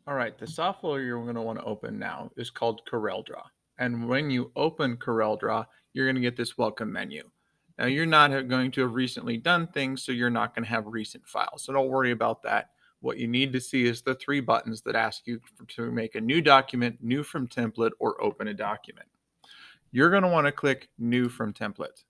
All right, the software you're going to want to open now is called CorelDRAW. And when you open CorelDRAW, you're going to get this welcome menu. Now, you're not going to have recently done things, so you're not going to have recent files. So don't worry about that. What you need to see is the three buttons that ask you to make a new document, new from template, or open a document. You're going to want to click new from template.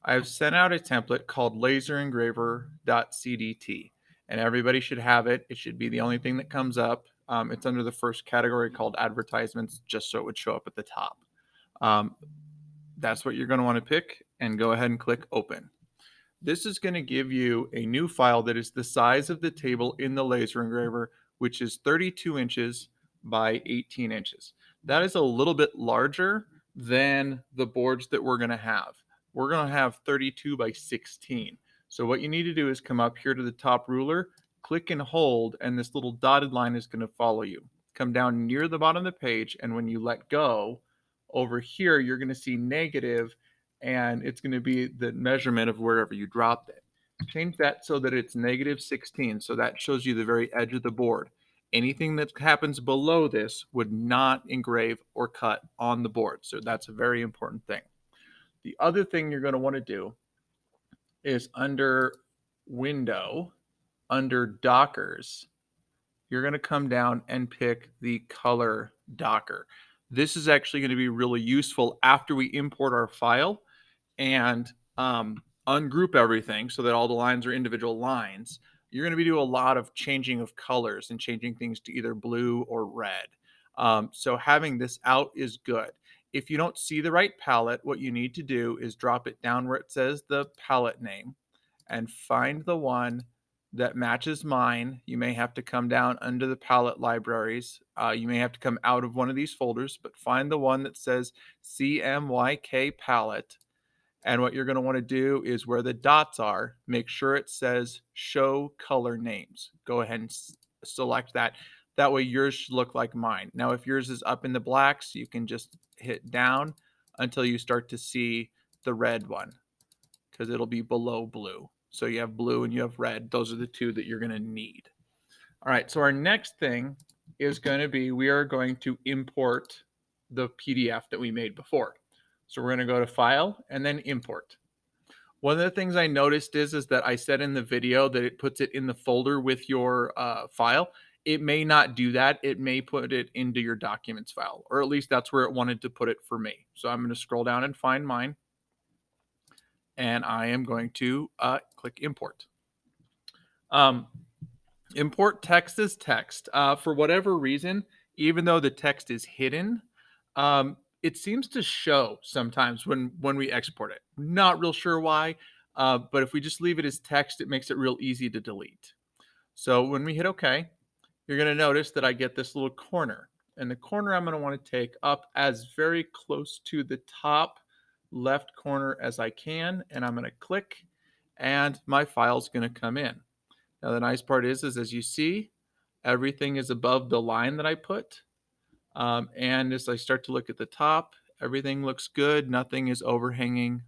I've sent out a template called laserengraver.cdt, and everybody should have it. It should be the only thing that comes up. It's under the first category called advertisements, just so it would show up at the top. Um, that's what you're going to want to pick, and go ahead and click open. This is going to give you a new file that is the size of the table in the laser engraver, which is 32 inches by 18 inches. That is a little bit larger than the boards that we're going to have. We're going to have 32 by 16. So what you need to do is come up here to the top ruler, click and hold, and this little dotted line is going to follow you. Come down near the bottom of the page, and when you let go, over here, you're going to see negative, and it's going to be the measurement of wherever you dropped it. Change that so that it's negative 16. So that shows you the very edge of the board. Anything that happens below this would not engrave or cut on the board. So that's a very important thing. The other thing you're going to want to do is under Window, under Dockers, you're going to come down and pick the color Docker. This is actually going to be really useful after we import our file and ungroup everything so that all the lines are individual lines. You're going to be doing a lot of changing of colors and changing things to either blue or red. So having this out is good. If you don't see the right palette, what you need to do is drop it down where it says the palette name and find the one that matches mine. You may have to come down under the palette libraries. You may have to come out of one of these folders, but find the one that says CMYK palette. And what you're going to want to do is where the dots are, make sure it says show color names. Go ahead and select that. That way yours should look like mine. Now, if yours is up in the blacks, you can just hit down until you start to see the red one because it'll be below blue. So you have blue and you have red. Those are the two that you're going to need. All right, so our next thing is going to be we are going to import the PDF that we made before. So we're going to go to File and then Import. One of the things I noticed is that I said in the video that it puts it in the folder with your file. It may not do that. It may put it into your documents file, or at least that's where it wanted to put it for me. So I'm going to scroll down and find mine, and I am going to click Import. Import text as text. For whatever reason, even though the text is hidden, it seems to show sometimes when we export it. Not real sure why, but if we just leave it as text, it makes it real easy to delete. So when we hit OK, you're going to notice that I get this little corner. And the corner I'm going to want to take up as very close to the top left corner as I can. And I'm going to click, and my file's going to come in. Now, the nice part is as you see, everything is above the line that I put. And as I start to look at the top, everything looks good. Nothing is overhanging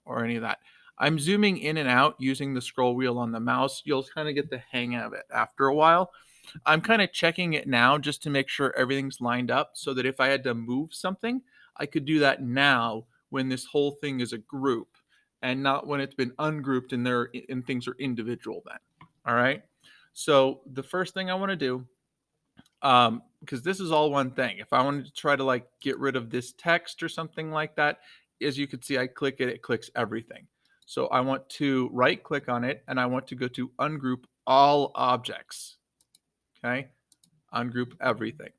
or any of that. I'm zooming in and out using the scroll wheel on the mouse. You'll kind of get the hang of it after a while. I'm kind of checking it now just to make sure everything's lined up so that if I had to move something, I could do that now when this whole thing is a group and not when it's been ungrouped and things are individual then. All right. So the first thing I want to do, because this is all one thing. If I wanted to try to like get rid of this text or something like that, as you can see, I click it, it clicks everything. So I want to right click on it and I want to go to ungroup all objects. Okay. Ungroup everything.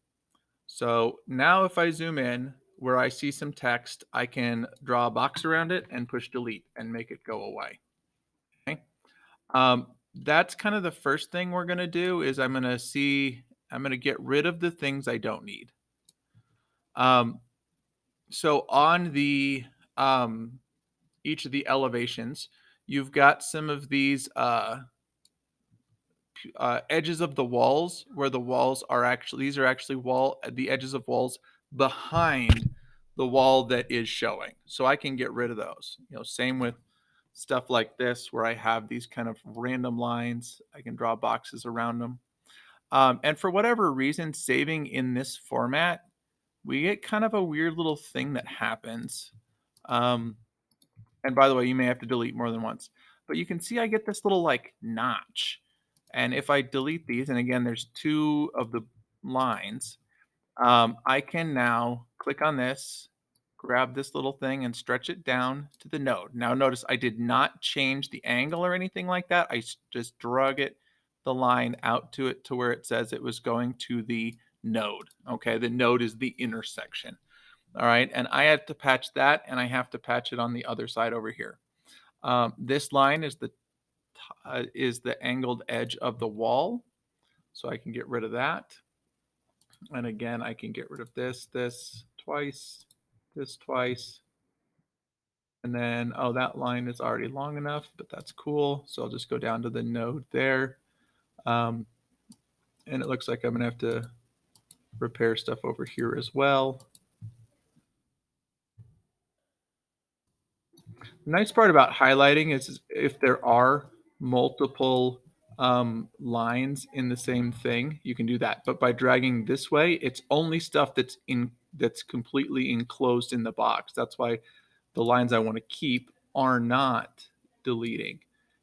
So now if I zoom in where I see some text, I can draw a box around it and push delete and make it go away. Okay. That's kind of the first thing we're going to do is I'm going to get rid of the things I don't need. So on the each of the elevations, you've got some of these edges of the walls where the walls are actually, these are actually the edges of walls behind the wall that is showing. So I can get rid of those. Same with stuff like this where I have these kind of random lines. I can draw boxes around them. And for whatever reason, saving in this format, we get kind of a weird little thing that happens. Um, and by the way, you may have to delete more than once, but you can see I get this little like notch. And if I delete these, and again, there's two of the lines, I can now click on this, grab this little thing and stretch it down to the node. Now notice I did not change the angle or anything like that. Just drug it, the line out to it to where it says it was going to the node. Okay, the node is the intersection. All right, and I have to patch that, and I have to patch it on the other side over here. This line is the angled edge of the wall, so I can get rid of that. And again, I can get rid of this twice, this twice. And then, oh, that line is already long enough, but that's cool. So I'll just go down to the node there. And it looks like I'm going to have to repair stuff over here as well. The nice part about highlighting is if there are multiple lines in the same thing, you can do that. But by dragging this way, it's only stuff that's completely enclosed in the box. That's why the lines I want to keep are not deleting.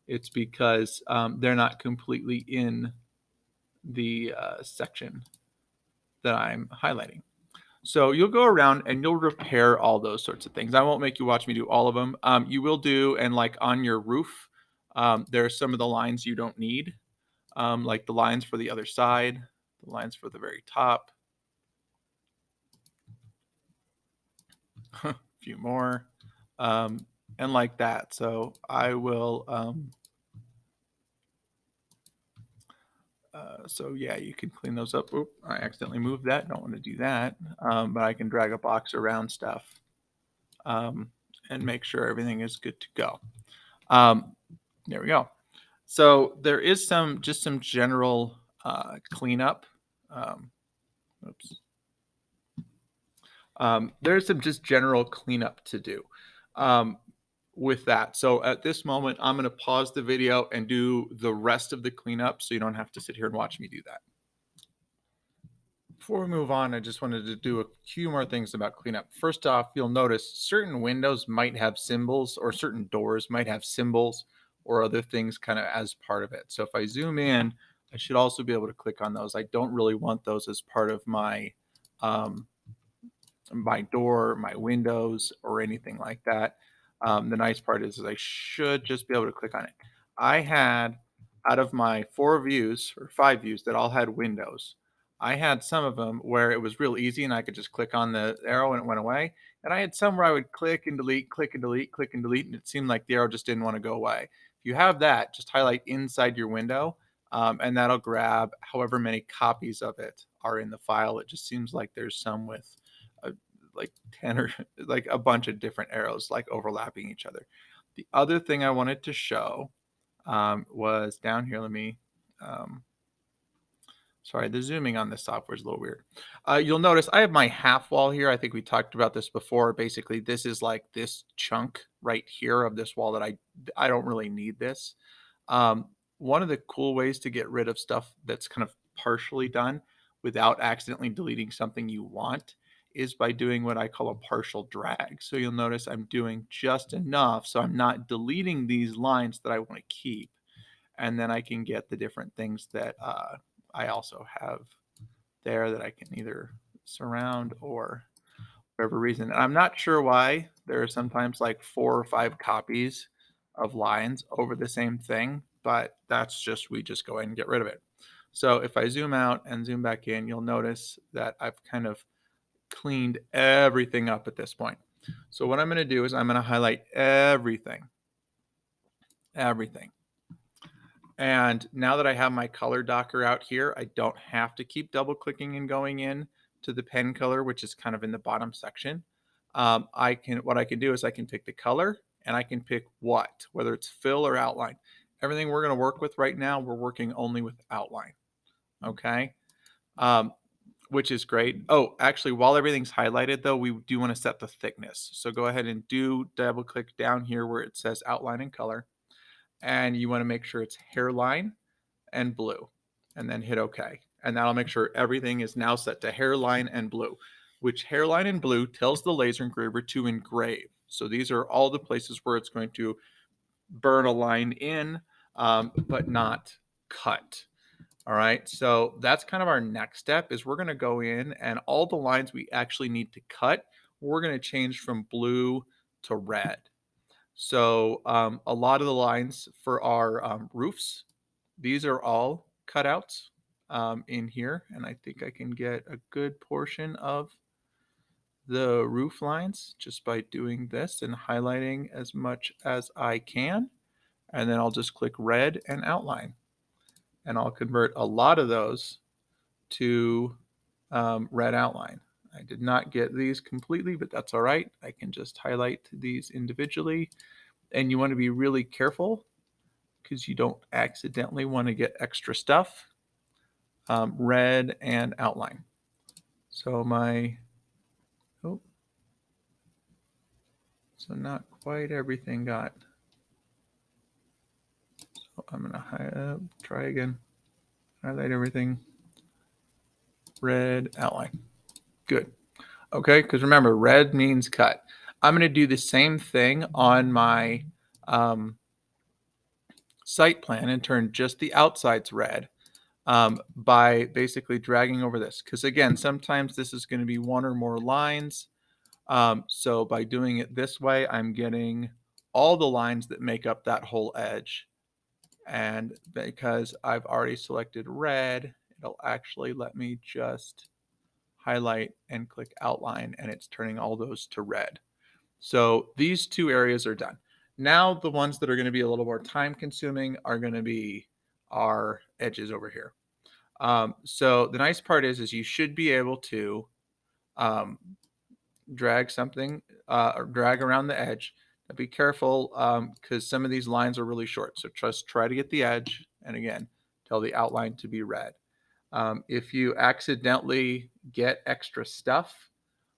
It's because they're not completely in the section that I'm highlighting. So you'll go around and you'll repair all those sorts of things. I won't make you watch me do all of them. You will do, and like on your roof, there are some of the lines you don't need, like the lines for the other side, the lines for the very top, a few more, and like that. So I will, so yeah, you can clean those up. Oop, I accidentally moved that. Don't want to do that. But I can drag a box around stuff and make sure everything is good to go. There we go. So there is just some general cleanup. Oops. There's some just general cleanup to do with that. So at this moment, I'm going to pause the video and do the rest of the cleanup so you don't have to sit here and watch me do that. Before we move on, I just wanted to do a few more things about cleanup. First off, you'll notice certain windows might have symbols or certain doors might have symbols or other things kind of as part of it. So if I zoom in, I should also be able to click on those. I don't really want those as part of um, my door, my windows, or anything like that. The nice part is I should just be able to click on it. I had, out of my 4 views or 5 views that all had windows, I had some of them where it was real easy and I could just click on the arrow and it went away. And I had some where I would click and delete, click and delete, click and delete, and it seemed like the arrow just didn't want to go away. If you have that, just highlight inside your window, and that'll grab however many copies of it are in the file. It just seems like there's some with like 10 or like a bunch of different arrows like overlapping each other. The other thing I wanted to show was down here. Let me, sorry, the zooming on this software is a little weird. You'll notice I have my half wall here. I think we talked about this before. Basically, this is like this chunk right here of this wall that I don't really need this. One of the cool ways to get rid of stuff that's kind of partially done without accidentally deleting something you want is by doing what I call a partial drag. So you'll notice I'm doing just enough so I'm not deleting these lines that I want to keep. And then I can get the different things that I also have there that I can either surround or whatever reason. And I'm not sure why there are sometimes like 4 or 5 copies of lines over the same thing, but that's just, we just go ahead and get rid of it. So if I zoom out and zoom back in, you'll notice that I've kind of cleaned everything up at this point. So what I'm going to do is I'm going to highlight everything. And now that I have my color docker out here, I don't have to keep double clicking and going in to the pen color, which is kind of in the bottom section. What I can do is I can pick the color and I can pick whether it's fill or outline. Everything we're going to work with right now, we're working only with outline. Okay. Which is great. Oh, actually, while everything's highlighted though, we do want to set the thickness. So go ahead and double click down here where it says outline and color. And you want to make sure it's hairline and blue, and then hit OK. and that'll make sure everything is now set to hairline and blue, which hairline and blue tells the laser engraver to engrave. So these are all the places where it's going to burn a line in, but not cut. All right, so that's kind of our next step is we're going to go in and all the lines we actually need to cut, we're going to change from blue to red. So a lot of the lines for our roofs, these are all cutouts in here. And I think I can get a good portion of the roof lines just by doing this and highlighting as much as I can. And then I'll just click red and outline. And I'll convert a lot of those to red outline. I did not get these completely, but that's all right. I can just highlight these individually. And you want to be really careful because you don't accidentally want to get extra stuff. Red and outline. So so not quite everything got. So I'm going to try again. Highlight everything. Red outline. Good. Okay, because remember, red means cut. I'm going to do the same thing on my site plan and turn just the outsides red by basically dragging over this. Because again, sometimes this is going to be one or more lines. So by doing it this way, I'm getting all the lines that make up that whole edge. And because I've already selected red, it'll actually let me just highlight and click outline, and it's turning all those to red. So these two areas are done. Now the ones that are going to be a little more time consuming are going to be our edges over here. So the nice part is you should be able to drag something or drag around the edge. Now be careful because some of these lines are really short. So just try to get the edge. And again, tell the outline to be red. If you accidentally get extra stuff,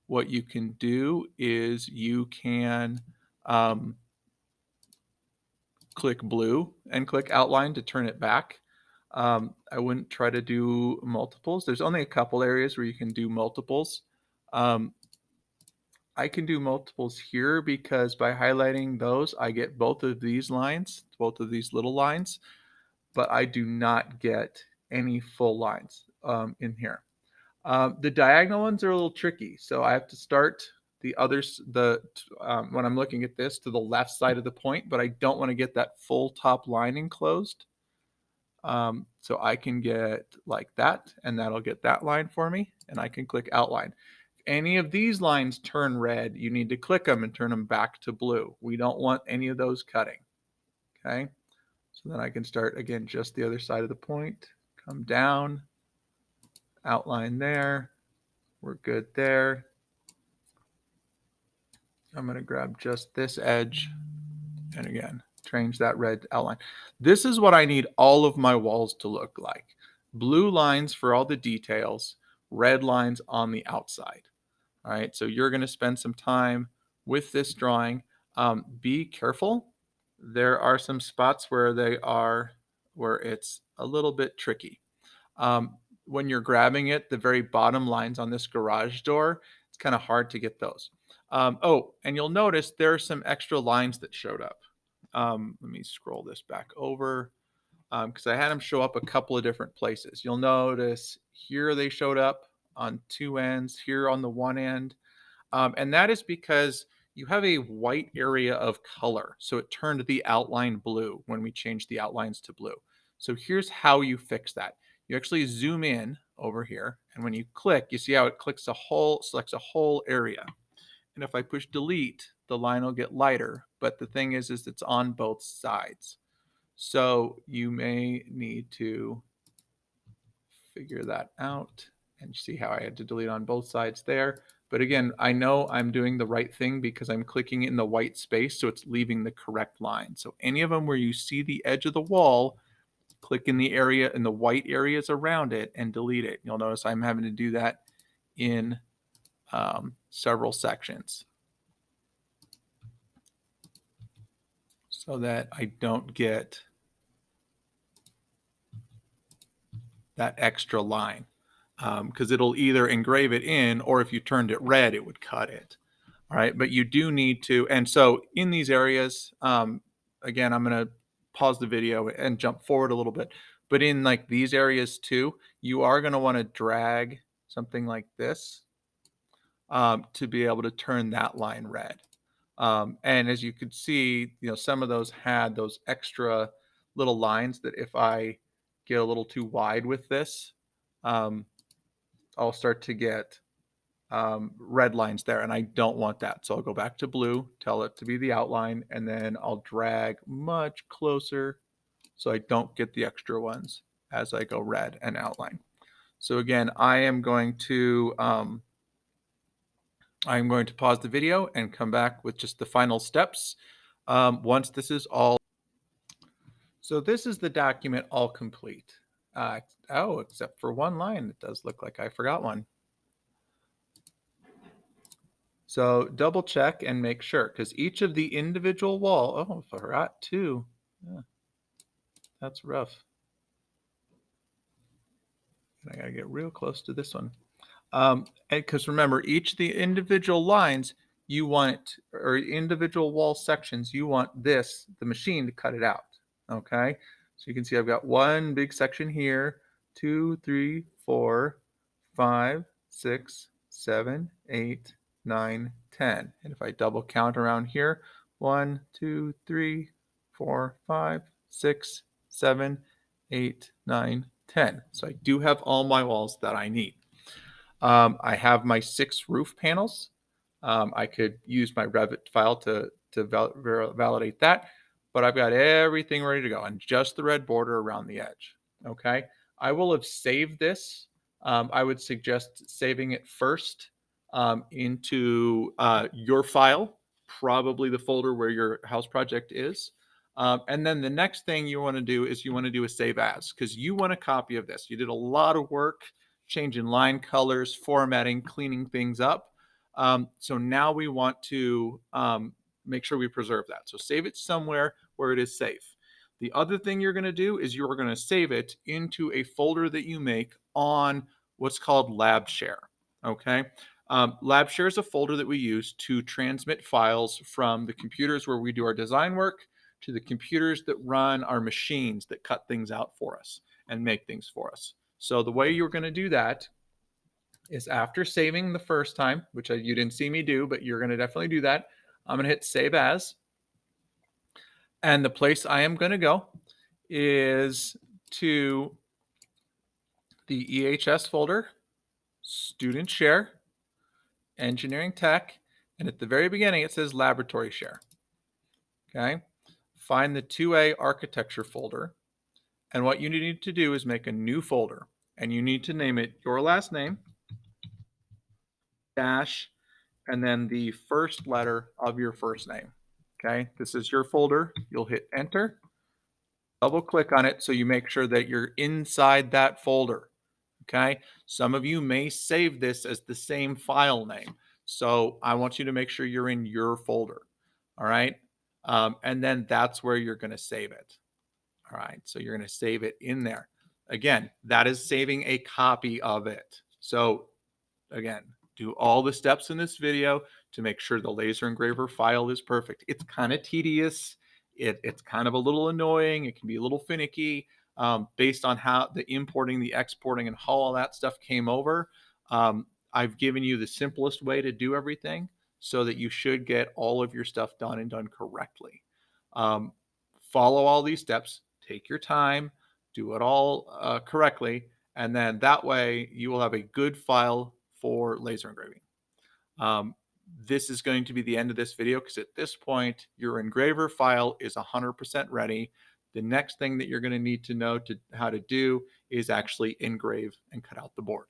what you can do is you can click blue and click outline to turn it back. I wouldn't try to do multiples. There's only a couple areas where you can do multiples. I can do multiples here because by highlighting those, I get both of these lines, both of these little lines, but I do not get any full lines in here. The diagonal ones are a little tricky. So I have to start the others, when I'm looking at this, to the left side of the point, but I don't want to get that full top line enclosed. So I can get like that, and that'll get that line for me, and I can click outline. If any of these lines turn red, you need to click them and turn them back to blue. We don't want any of those cutting. Okay. So then I can start again, just the other side of the point, come down, outline there. We're good there. I'm going to grab just this edge and again, change that red outline. This is what I need all of my walls to look like. Blue lines for all the details, red lines on the outside. All right, so you're going to spend some time with this drawing. Be careful. There are some spots where it's a little bit tricky. When you're grabbing it, the very bottom lines on this garage door, it's kind of hard to get those. Oh, and you'll notice there are some extra lines that showed up. Let me scroll this back over because I had them show up a couple of different places. You'll notice here they showed up on two ends, here on the one end. And that is because you have a white area of color. So it turned the outline blue when we changed the outlines to blue. So here's how you fix that. You actually zoom in over here. And when you click, you see how it selects a whole area. And if I push delete, the line will get lighter. But the thing is it's on both sides. So you may need to figure that out and see how I had to delete on both sides there. But again, I know I'm doing the right thing because I'm clicking in the white space, so it's leaving the correct line. So any of them where you see the edge of the wall, click in the area in the white areas around it and delete it. You'll notice I'm having to do that in several sections so that I don't get that extra line, because it'll either engrave it in, or if you turned it red, it would cut it. All right, but you do need to, and so in these areas, again, I'm going to pause the video and jump forward a little bit, but in like these areas too, you are going to want to drag something like this to be able to turn that line red. And as you could see, some of those had those extra little lines that if I get a little too wide with this, um, I'll start to get red lines there, and I don't want that. So I'll go back to blue, tell it to be the outline, and then I'll drag much closer so I don't get the extra ones as I go red and outline. So again, I'm going to pause the video and come back with just the final steps once this is all. So this is the document all complete. Oh, except for one line. It does look like I forgot one. So double check and make sure, because each of the individual wall, oh, I forgot two. Yeah, that's rough. And I gotta get real close to this one. And because remember, each of the individual lines, you want, or individual wall sections, you want the machine to cut it out. Okay. So you can see I've got one big section here, 2, 3, 4, 5, 6, 7, 8, 9, 10. And if I double count around here, 1, 2, 3, 4, 5, 6, 7, 8, 9, 10. So I do have all my walls that I need. I have my 6 roof panels. I could use my Revit file to validate that, but I've got everything ready to go and just the red border around the edge. Okay. I will have saved this. I would suggest saving it first into your file, probably the folder where your house project is. And then the next thing you want to do is you want to do a save as, because you want a copy of this. You did a lot of work changing line colors, formatting, cleaning things up. So now we want to make sure we preserve that. So save it somewhere where it is safe. The other thing you're going to do is you're going to save it into a folder that you make on what's called Lab Share. Okay. Lab Share is a folder that we use to transmit files from the computers where we do our design work to the computers that run our machines that cut things out for us and make things for us. So the way you're going to do that is after saving the first time, which you didn't see me do, but you're going to definitely do that. I'm going to hit save as. And the place I am going to go is to the EHS folder, student share, engineering tech, and at the very beginning it says laboratory share. Okay. Find the 2A architecture folder. And what you need to do is make a new folder, and you need to name it your last name, dash, and then the first letter of your first name. Okay, this is your folder. You'll hit enter, double click on it so you make sure that you're inside that folder. Okay, some of you may save this as the same file name. So I want you to make sure you're in your folder. All right, and then that's where you're going to save it. All right, so you're going to save it in there. Again, that is saving a copy of it. So again, do all the steps in this video to make sure the laser engraver file is perfect. It's kind of tedious. It's kind of a little annoying. It can be a little finicky based on how the importing, the exporting, and how all that stuff came over. I've given you the simplest way to do everything so that you should get all of your stuff done and done correctly. Follow all these steps. Take your time. Do it all correctly. And then that way you will have a good file for laser engraving. This is going to be the end of this video because at this point, your engraver file is 100% ready. The next thing that you're going to need to know how to do is actually engrave and cut out the board.